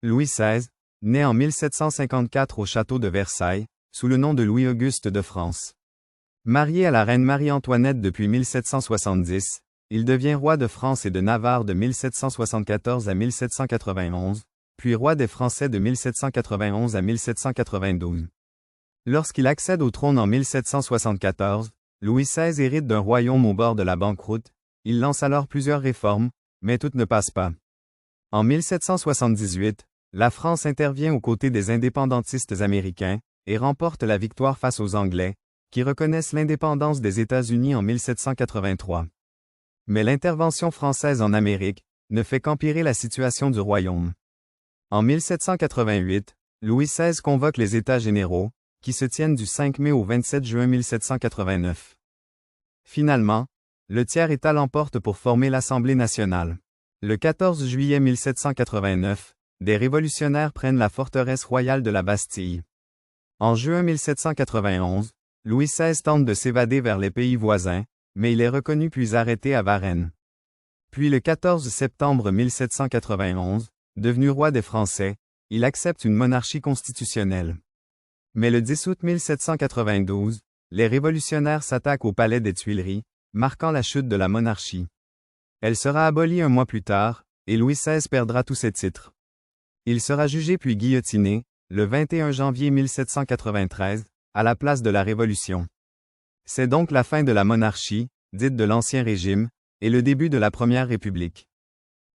Louis XVI, né en 1754 au château de Versailles, sous le nom de Louis-Auguste de France. Marié à la reine Marie-Antoinette depuis 1770, il devient roi de France et de Navarre de 1774 à 1791, puis roi des Français de 1791 à 1792. Lorsqu'il accède au trône en 1774, Louis XVI hérite d'un royaume au bord de la banqueroute. Il lance alors plusieurs réformes, mais toutes ne passent pas. En 1778, la France intervient aux côtés des indépendantistes américains et remporte la victoire face aux Anglais, qui reconnaissent l'indépendance des États-Unis en 1783. Mais l'intervention française en Amérique ne fait qu'empirer la situation du royaume. En 1788, Louis XVI convoque les États généraux, qui se tiennent du 5 mai au 27 juin 1789. Finalement, le tiers-État l'emporte pour former l'Assemblée nationale. Le 14 juillet 1789, des révolutionnaires prennent la forteresse royale de la Bastille. En juin 1791, Louis XVI tente de s'évader vers les pays voisins, mais il est reconnu puis arrêté à Varennes. Puis le 14 septembre 1791, devenu roi des Français, il accepte une monarchie constitutionnelle. Mais le 10 août 1792, les révolutionnaires s'attaquent au palais des Tuileries, marquant la chute de la monarchie. Elle sera abolie un mois plus tard, et Louis XVI perdra tous ses titres. Il sera jugé puis guillotiné, le 21 janvier 1793, à la place de la Révolution. C'est donc la fin de la monarchie, dite de l'Ancien Régime, et le début de la Première République.